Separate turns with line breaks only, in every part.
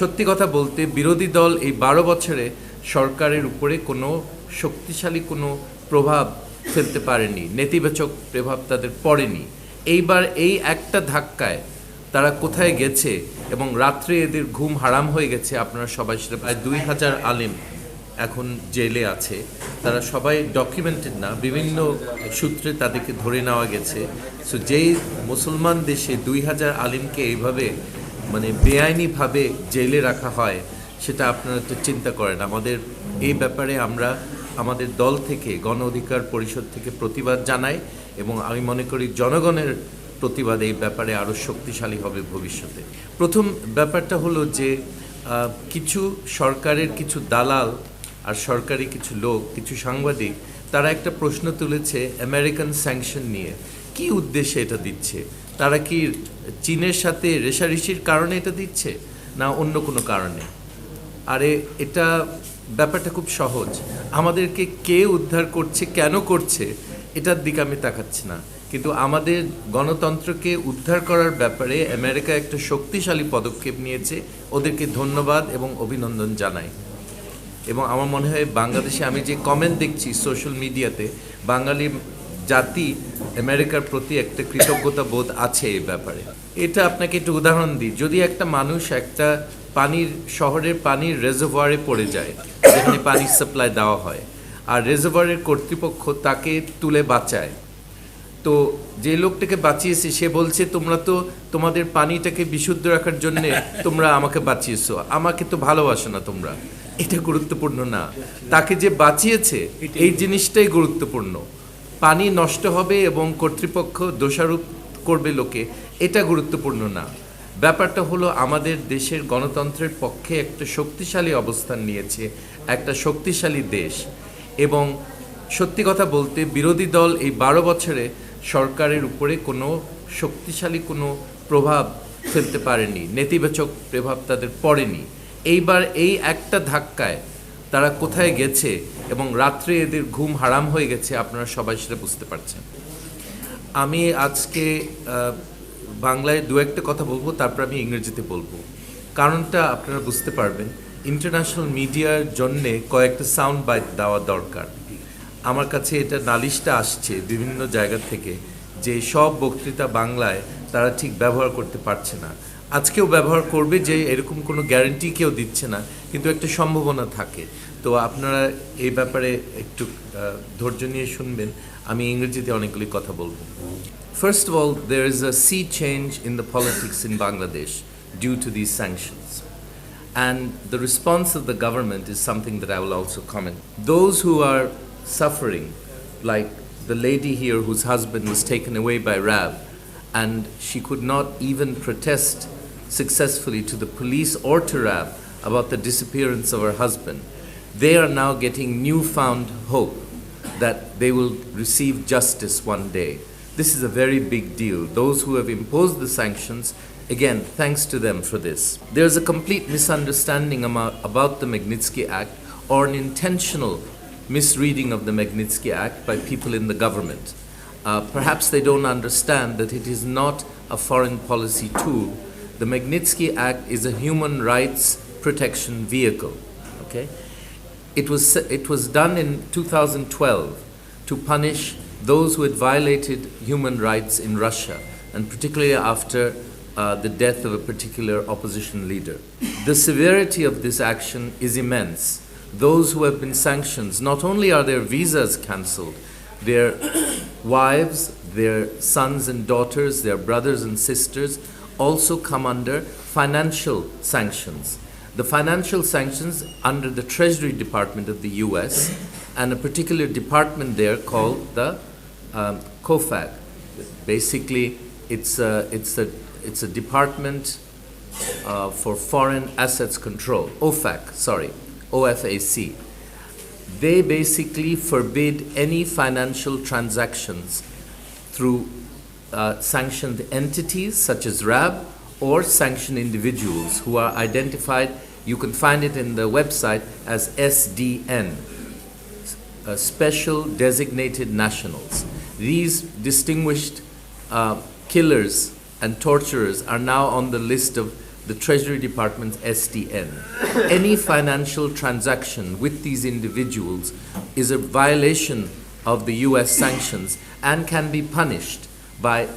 সত্যি কথা বলতে বিরোধী দল এই 12 বছরে সরকারের উপরে কোনো শক্তিশালী কোনো প্রভাব ফেলতে পারেনি, নেতিবাচক প্রভাব তাদের পড়েনি। এইবার এই একটা ধাক্কায় তারা কোথায় গেছে এবং রাত্রে এদের ঘুম হারাম হয়ে গেছে আপনারা সবাই সেটা। প্রায় 2000 আলেম এখন জেলে আছে, তারা সবাই ডকুমেন্টেড না, বিভিন্ন সূত্রে তাদেরকে ধরে নেওয়া গেছে। সো যেই মুসলমান দেশে 2000 আলেমকে এইভাবে মানে বেআইনিভাবে জেলে রাখা হয়, সেটা আপনারা তো চিন্তা করেন। আমাদের এই ব্যাপারে আমরা আমাদের দল থেকে গণ অধিকার পরিষদ থেকে প্রতিবাদ জানাই এবং আমি মনে করি জনগণের প্রতিবাদ এই ব্যাপারে আরও শক্তিশালী হবে ভবিষ্যতে। প্রথম ব্যাপারটা হলো যে কিছু সরকারের কিছু দালাল আর সরকারি কিছু লোক, কিছু সাংবাদিক, তারা একটা প্রশ্ন তুলেছে আমেরিকান স্যাংশন নিয়ে। কি উদ্দেশ্যে এটা দিচ্ছে? তারা কি চীনের সাথে রেষারেষির কারণে এটা দিচ্ছে, না অন্য কোনো কারণে? আরে এটা ব্যাপারটা খুব সহজ। আমাদেরকে কে উদ্ধার করছে, কেন করছে, এটার দিকে আমি তাকাচ্ছি না, কিন্তু আমাদের গণতন্ত্রকে উদ্ধার করার ব্যাপারে আমেরিকা একটা শক্তিশালী পদক্ষেপ নিয়েছে। ওদেরকে ধন্যবাদ এবং অভিনন্দন জানাই। এবং আমার মনে হয় বাংলাদেশে আমি যে কমেন্ট দেখছি সোশ্যাল মিডিয়াতে, বাঙালি জাতি আমেরিকার প্রতি একটা কৃতজ্ঞতা বোধ আছে এই ব্যাপারে। এটা আপনাকে একটু উদাহরণ দিই। যদি একটা মানুষ একটা শহরের পানির রেজার্ভয়ারে পড়ে যায়, যেখানে পানির সাপ্লাই দেওয়া হয়, আর রেজার্ভয়ারের কর্তৃপক্ষ তাকে তুলে বাঁচায়, তো যে লোকটাকে বাঁচিয়েছে সে বলছে তোমরা তো তোমাদের পানিটাকে বিশুদ্ধ রাখার জন্য তোমরা আমাকে বাঁচিয়েছো, আমাকে তো ভালোবাসো না তোমরা। এটা গুরুত্বপূর্ণ না, তাকে যে বাঁচিয়েছে এই জিনিসটাই গুরুত্বপূর্ণ। পানি নষ্ট হবে এবং কর্তৃপক্ষ দোষারোপ করবে লোকে, এটা গুরুত্বপূর্ণ না। ব্যাপারটা হলো আমাদের দেশের গণতন্ত্রের পক্ষে একটা শক্তিশালী অবস্থান নিয়েছে একটা শক্তিশালী দেশ। এবং সত্যি কথা বলতে বিরোধী দল এই 12 বছরে সরকারের উপরে কোনো শক্তিশালী কোনো প্রভাব ফেলতে পারেনি, নেতিবাচক প্রভাব তাদের পড়েনি। এইবার এই একটা ধাক্কায় তারা কোথায় গেছে এবং রাত্রে এদের ঘুম হারাম হয়ে গেছে আপনারা সবাই সেটা বুঝতে পারছেন। আমি আজকে বাংলায় দু একটা কথা বলবো, তারপর আমি ইংরেজিতে বলবো। কারণটা আপনারা বুঝতে পারবেন। ইন্টারন্যাশনাল মিডিয়ার জন্যে কয়েকটা সাউন্ড বাইট দেওয়া দরকার। আমার কাছে এটা নালিশটা আসছে বিভিন্ন জায়গা থেকে যে সব বক্তৃতা বাংলায় তারা ঠিক ব্যবহার করতে পারছে না। আজকেও ব্যবহার করবে, যে এরকম কোনো গ্যারান্টি কেউ দিচ্ছে না, কিন্তু একটা সম্ভাবনা থাকে। তো আপনারা এই ব্যাপারে একটু ধৈর্য নিয়ে শুনবেন। আমি ইংরেজিতে অনেকগুলি কথা বলবো। First of all, there is a sea change in the politics in Bangladesh due to these sanctions. And the response of the government is something that I will also comment. Those who are suffering, like the lady here whose husband was taken away by RAB, and she could not even protest successfully to the police or to RAB about the disappearance of her husband, they are now getting newfound hope that they will receive justice one day. This is a very big deal. Those who have imposed the sanctions, again, thanks to them for this. There's a complete misunderstanding about the Magnitsky Act, or an intentional misreading of the Magnitsky Act by people in the government. Perhaps they don't understand that it is not a foreign policy tool. The Magnitsky Act is a human rights protection vehicle. Okay? It was done in 2012 to punish those who had violated human rights in Russia, and particularly after the death of a particular opposition leader. The severity of this action is immense. Those who have been sanctioned, not only are their visas cancelled, their wives, their sons and daughters, their brothers and sisters also come under financial sanctions. The financial sanctions under the Treasury Department of the US, and a particular department there called the COFAC. Basically, it's a department for foreign assets control. OFAC. They basically forbid any financial transactions through sanctioned entities such as RAB, or sanctioned individuals who are identified. You can find it in the website as SDN, Special Designated Nationals. These distinguished killers and torturers are now on the list of the Treasury Department's SDN. Any financial transaction with these individuals is a violation of the US sanctions and can be punished by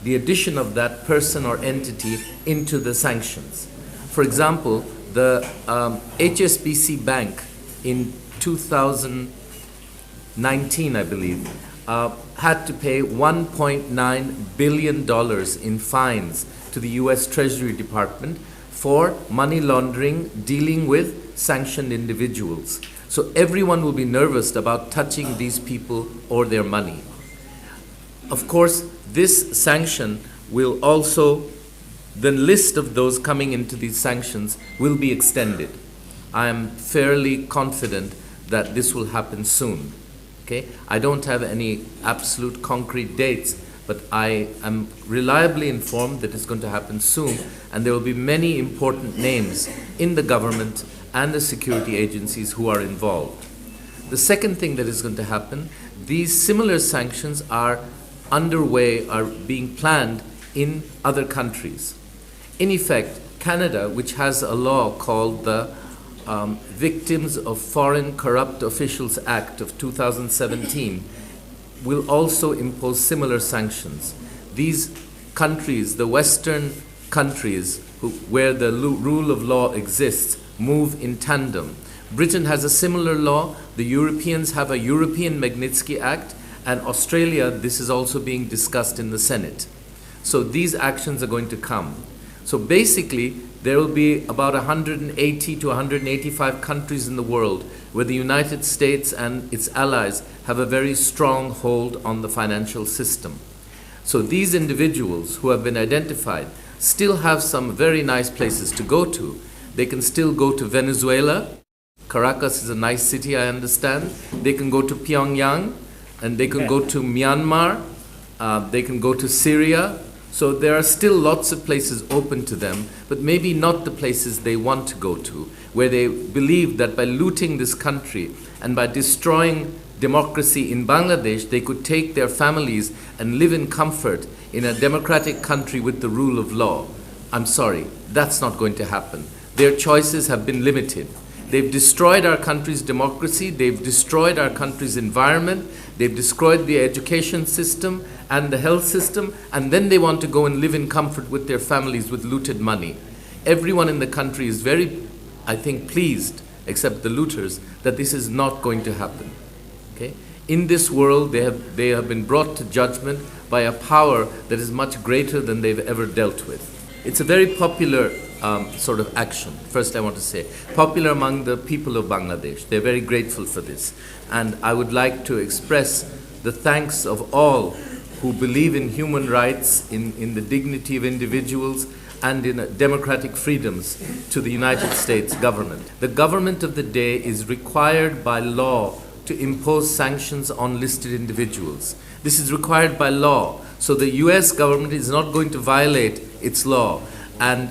the addition of that person or entity into the sanctions. For example, the HSBC Bank in 2019, I believe, had to pay $1.9 billion in fines to the US Treasury Department for money laundering dealing with sanctioned individuals. So everyone will be nervous about touching these people or their money. Of course, this sanction will also, the list of those coming into these sanctions will be extended. I am fairly confident that this will happen soon. Okay? I don't have any absolute concrete dates, but I am reliably informed that it's going to happen soon, and there will be many important names in the government and the security agencies who are involved. The second thing that is going to happen, these similar sanctions are underway, are being planned in other countries. In effect, Canada, which has a law called the Victims of Foreign Corrupt Officials Act of 2017, will also impose similar sanctions. These countries, the Western countries where the rule of law exists, move in tandem. Britain has a similar law, the Europeans have a European Magnitsky Act, and Australia, this is also being discussed in the Senate. So these actions are going to come. So basically, there will be about 180 to 185 countries in the world where the United States and its allies have a very strong hold on the financial system. So these individuals who have been identified still have some very nice places to go to. They can still go to Venezuela. Caracas is a nice city, I understand. They can go to Pyongyang, and they can go to Myanmar. They can go to Syria. So there are still lots of places open to them, but maybe not the places they want to go to, where they believe that by looting this country and by destroying democracy in Bangladesh, they could take their families and live in comfort in a democratic country with the rule of law. I'm sorry, that's not going to happen. Their choices have been limited. They've destroyed our country's democracy, they've destroyed our country's environment, they've destroyed the education system and the health system, and then they want to go and live in comfort with their families with looted money. Everyone in the country is very, I think, pleased, except the looters, that this is not going to happen. Okay? In this world, they have been brought to judgment by a power that is much greater than they've ever dealt with. It's a very popular sort of action, first I want to say. Popular among the people of Bangladesh. They're very grateful for this. And I would like to express the thanks of all who believe in human rights, in the dignity of individuals, and in democratic freedoms to the United States government. The government of the day is required by law to impose sanctions on listed individuals. This is required by law. So the US government is not going to violate its law. And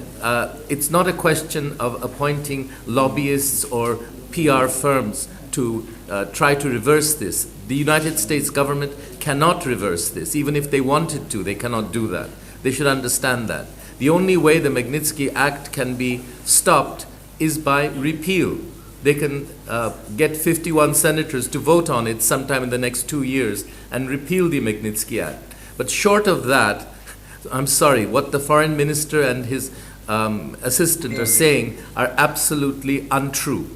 it's not a question of appointing lobbyists or PR firms to try to reverse this. The United States government cannot reverse this. Even if they wanted to, they cannot do that. They should understand that. The only way the Magnitsky Act can be stopped is by repeal. They can get 51 senators to vote on it sometime in the next 2 years and repeal the Magnitsky Act. But short of that, I'm sorry, what the foreign minister and his assistant are saying are absolutely untrue.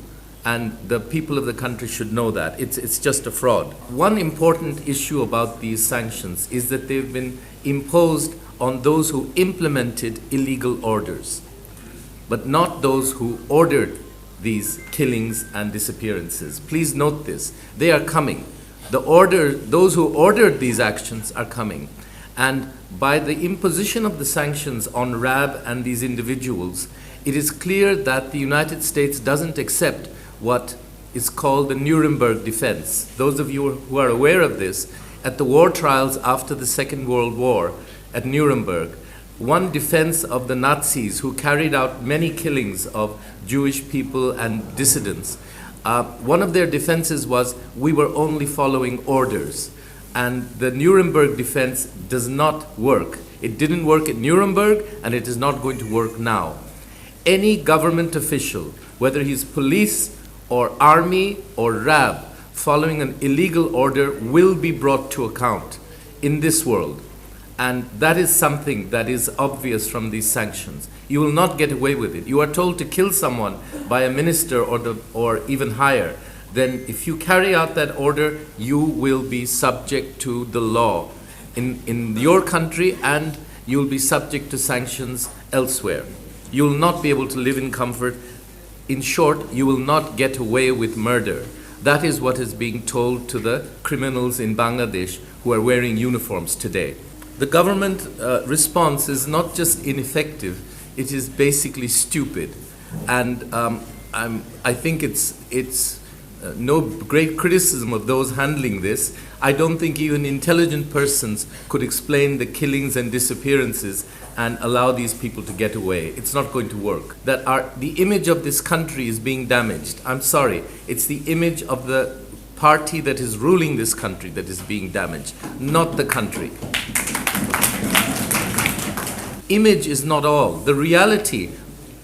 And the people of the country should know that. It's just a fraud. One important issue about these sanctions is that they've been imposed on those who implemented illegal orders, but not those who ordered these killings and disappearances. Please note this. They are coming. Those who ordered these actions are coming. And by the imposition of the sanctions on RAB and these individuals, it is clear that the United States doesn't accept what is called the Nuremberg defense. Those of you who are aware of this, at the war trials after the Second World War at Nuremberg, one defense of the Nazis who carried out many killings of Jewish people and dissidents, one of their defenses was, we were only following orders. And the Nuremberg defense does not work. It didn't work at Nuremberg, and it is not going to work now. any government official, whether he's police or army or RAB, following an illegal order will be brought to account in this world. And that is something that is obvious from these sanctions. You will not get away with it. You are told to kill someone by a minister or even higher. Then if you carry out that order, you will be subject to the law in your country, and you will be subject to sanctions elsewhere. You will not be able to live in comfort. In short, you will not get away with murder. That is what is being told to the criminals in Bangladesh who are wearing uniforms today. The government response is not just ineffective, it is basically stupid. And I think it's no great criticism of those handling this. I don't think even intelligent persons could explain the killings and disappearances and allow these people to get away. It's not going to work. The image of this country is being damaged. I'm sorry, it's the image of the party that is ruling this country that is being damaged, not the country. Image is not all. The reality,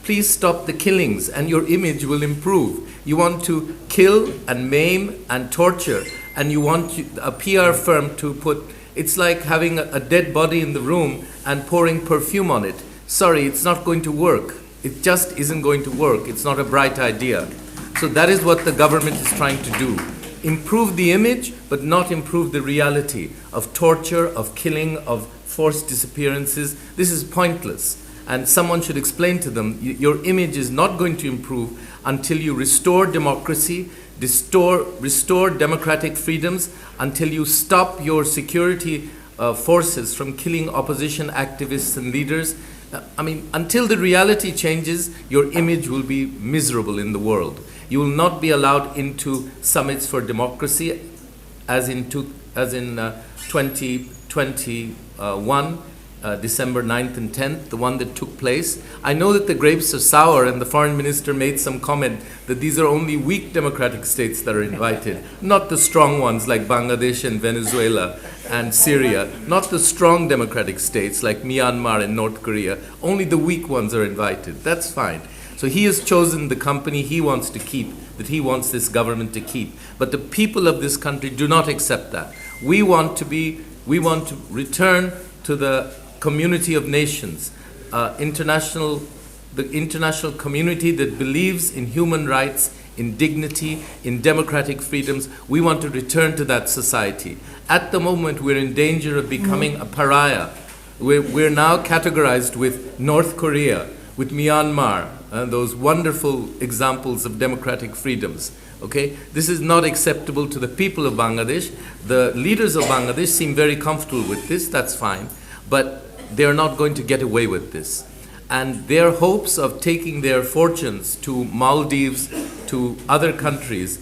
please stop the killings and your image will improve. You want to kill and maim and torture, and you want a PR firm to put, it's like having a dead body in the room and pouring perfume on it. Sorry, it's not going to work. It just isn't going to work. It's not a bright idea. So that is what the government is trying to do. Improve the image, but not improve the reality of torture, of killing, of forced disappearances. This is pointless. And someone should explain to them, your image is not going to improve until you restore democracy, restore democratic freedoms, until you stop your security forces from killing opposition activists and leaders. Until the reality changes, your image will be miserable in the world. You will not be allowed into summits for democracy, as in 2021, December 9th and 10th, the one that took place. I know that the grapes are sour, and the foreign minister made some comment that these are only weak democratic states that are invited, not the strong ones like Bangladesh and Venezuela and Syria, not the strong democratic states like Myanmar and North Korea. Only the weak ones are invited. That's fine. So he has chosen the company he wants to keep, that he wants this government to keep. But the people of this country do not accept that. We want to return to the community of nations, the international community that believes in human rights, in dignity, in democratic freedoms. We want to return to that society. At the moment, we're in danger of becoming a pariah. We're now categorized with North Korea, with Myanmar, those wonderful examples of democratic freedoms. Okay, this is not acceptable to the people of Bangladesh. The leaders of Bangladesh seem very comfortable with this. That's fine, but they are not going to get away with this. And their hopes of taking their fortunes to Maldives, to other countries,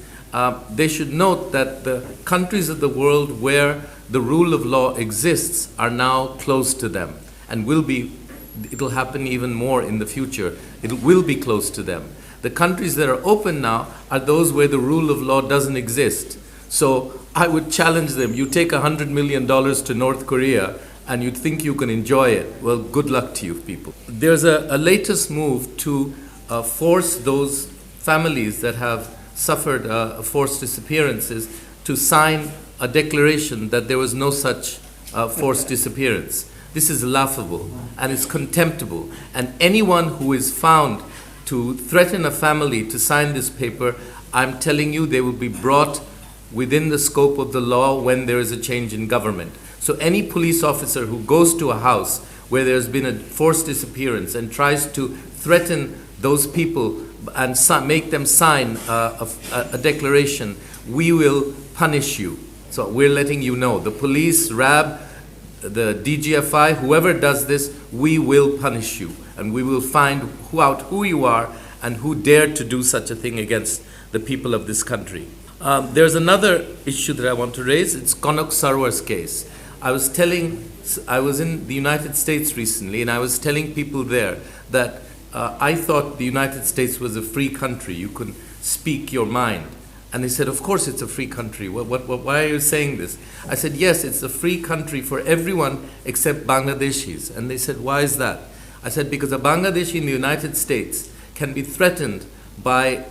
they should note that the countries of the world where the rule of law exists are now close to them, and it'll happen even more in the future. It will be close to them. The countries that are open now are those where the rule of law doesn't exist. So I would challenge them. You take $100 million to North Korea and you think you can enjoy it. Well, good luck to you people. There's a latest move to force those families that have suffered forced disappearances to sign a declaration that there was no such forced disappearance. This is laughable and it's contemptible. And anyone who is found to threaten a family to sign this paper, I'm telling you, they will be brought within the scope of the law when there is a change in government. So any police officer who goes to a house where there's been a forced disappearance and tries to threaten those people and make them sign a declaration, we will punish you. So we're letting you know. The police, RAB, the DGFI, whoever does this, we will punish you. And we will find out who you are and who dared to do such a thing against the people of this country. There's another issue that I want to raise. It's Kanak Sarwar's case. I was in the United States recently, and I was telling people there that I thought the United States was a free country. You could speak your mind. And they said, of course it's a free country. Why are you saying this? I said, yes, it's a free country for everyone except Bangladeshis. And they said, why is that? I said, because a Bangladeshi in the United States can be threatened by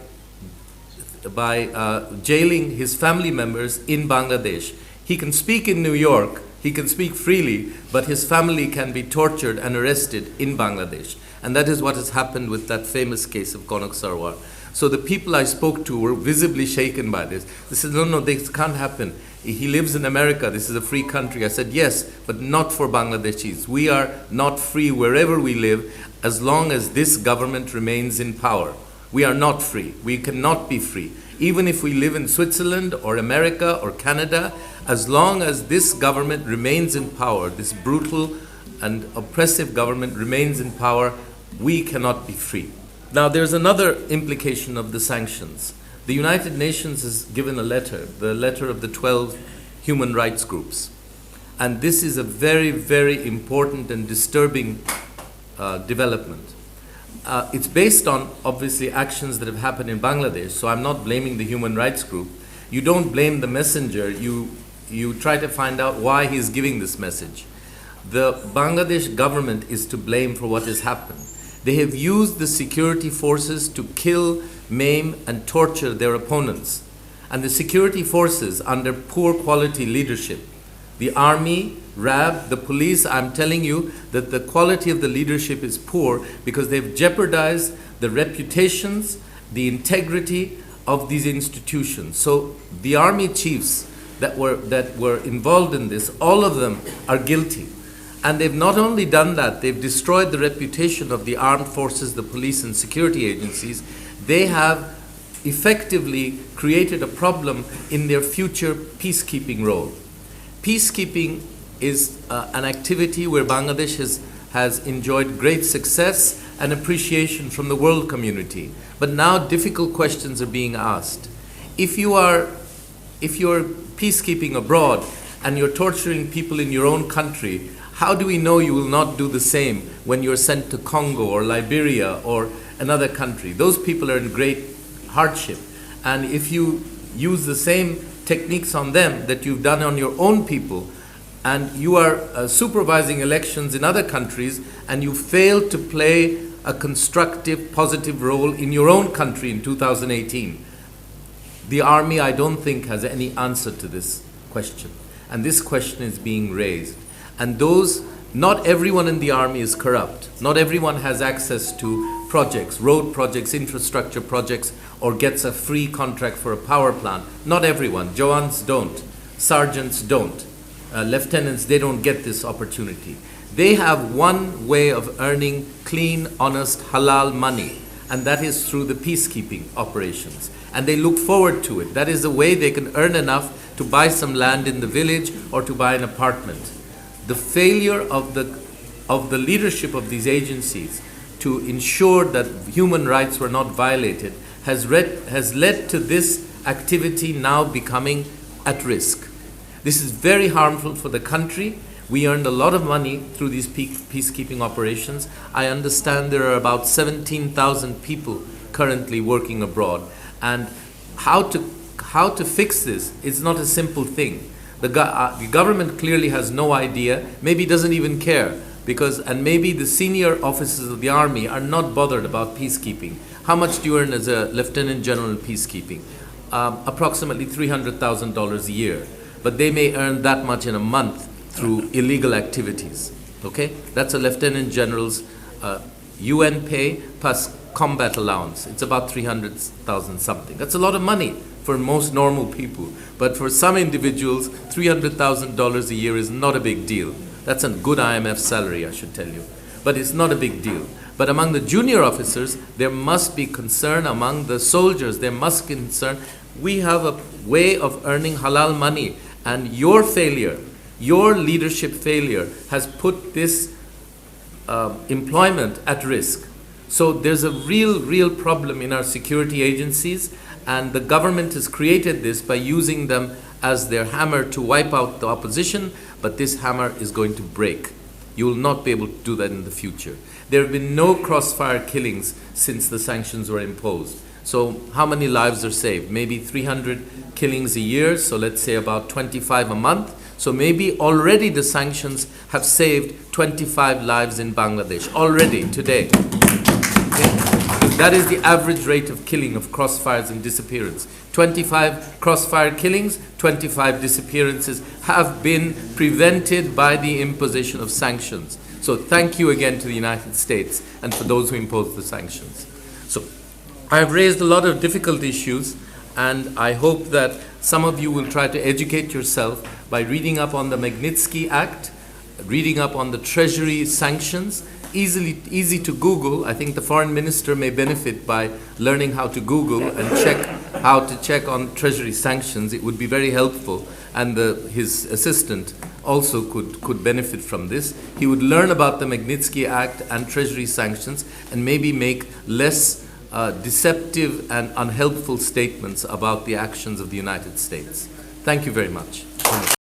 jailing his family members in Bangladesh. He can speak in New York, he can speak freely, but his family can be tortured and arrested in Bangladesh. And that is what has happened with that famous case of Konak Sarwar. So the people I spoke to were visibly shaken by this. They said, no, this can't happen. He lives in America. This is a free country. I said, yes, but not for Bangladeshis. We are not free wherever we live as long as this government remains in power. We are not free. We cannot be free. Even if we live in Switzerland or America or Canada, as long as this government remains in power, this brutal and oppressive government remains in power, we cannot be free. Now, there's another implication of the sanctions. The United Nations has given a letter, the letter of the 12 human rights groups. And this is a very, very important and disturbing development. It's based on, obviously, actions that have happened in Bangladesh, so I'm not blaming the human rights group. You don't blame the messenger, you try to find out why he's giving this message. The Bangladesh government is to blame for what has happened. They have used the security forces to kill, maim, and torture their opponents. And the security forces, under poor quality leadership, the army, RAB, the police, I'm telling you that the quality of the leadership is poor because they've jeopardized the reputations, the integrity of these institutions. So the army chiefs that were involved in this, all of them are guilty. And they've not only done that, they've destroyed the reputation of the armed forces, the police and security agencies. They have effectively created a problem in their future peacekeeping role. Peacekeeping is an activity where Bangladesh has enjoyed great success and appreciation from the world community. But now difficult questions are being asked. If you're peacekeeping abroad and you're torturing people in your own country, how do we know you will not do the same when you're sent to Congo or Liberia or another country? Those people are in great hardship. And if you use the same techniques on them that you've done on your own people, and you are supervising elections in other countries, and you fail to play a constructive, positive role in your own country in 2018, the army, I don't think, has any answer to this question. And this question is being raised. And not everyone in the army is corrupt. Not everyone has access to projects, road projects, infrastructure projects, or gets a free contract for a power plant. Not everyone. Jawans don't. Sergeants don't. Lieutenants, they don't get this opportunity. They have one way of earning clean, honest, halal money, and that is through the peacekeeping operations. And they look forward to it. That is the way they can earn enough to buy some land in the village or to buy an apartment. The failure of the leadership of these agencies to ensure that human rights were not violated has led to this activity now becoming at risk. This is very harmful for the country. We earned a lot of money through these peacekeeping operations. I understand there are about 17,000 people currently working abroad. And how to fix this is not a simple thing. The government clearly has no idea, maybe doesn't even care, and maybe the senior officers of the army are not bothered about peacekeeping. How much do you earn as a lieutenant general in peacekeeping? Approximately $300,000 a year. But they may earn that much in a month through illegal activities. Okay? That's a lieutenant general's UN pay plus combat allowance. It's about 300,000 something. That's a lot of money for most normal people. But for some individuals, $300,000 a year is not a big deal. That's a good IMF salary, I should tell you. But it's not a big deal. But among the junior officers, there must be concern. Among the soldiers, there must be concern. We have a way of earning halal money, and your failure, your leadership failure, has put this employment at risk. So there's a real problem in our security agencies, and the government has created this by using them as their hammer to wipe out the opposition, but this hammer is going to break. You will not be able to do that in the future. There have been no crossfire killings since the sanctions were imposed. So how many lives are saved? Maybe 300 killings a year, so let's say about 25 a month. So maybe already the sanctions have saved 25 lives in Bangladesh, already, today. Okay? That is the average rate of killing of crossfires and disappearance. 25 crossfire killings, 25 disappearances have been prevented by the imposition of sanctions. So thank you again to the United States and for those who imposed the sanctions. So I have raised a lot of difficult issues, and I hope that some of you will try to educate yourself by reading up on the Magnitsky Act, reading up on the Treasury sanctions. Easy to Google. I think the foreign minister may benefit by learning how to Google and how to check on Treasury sanctions. It would be very helpful, and his assistant also could benefit from this. He would learn about the Magnitsky Act and Treasury sanctions and maybe make less deceptive and unhelpful statements about the actions of the United States. Thank you very much.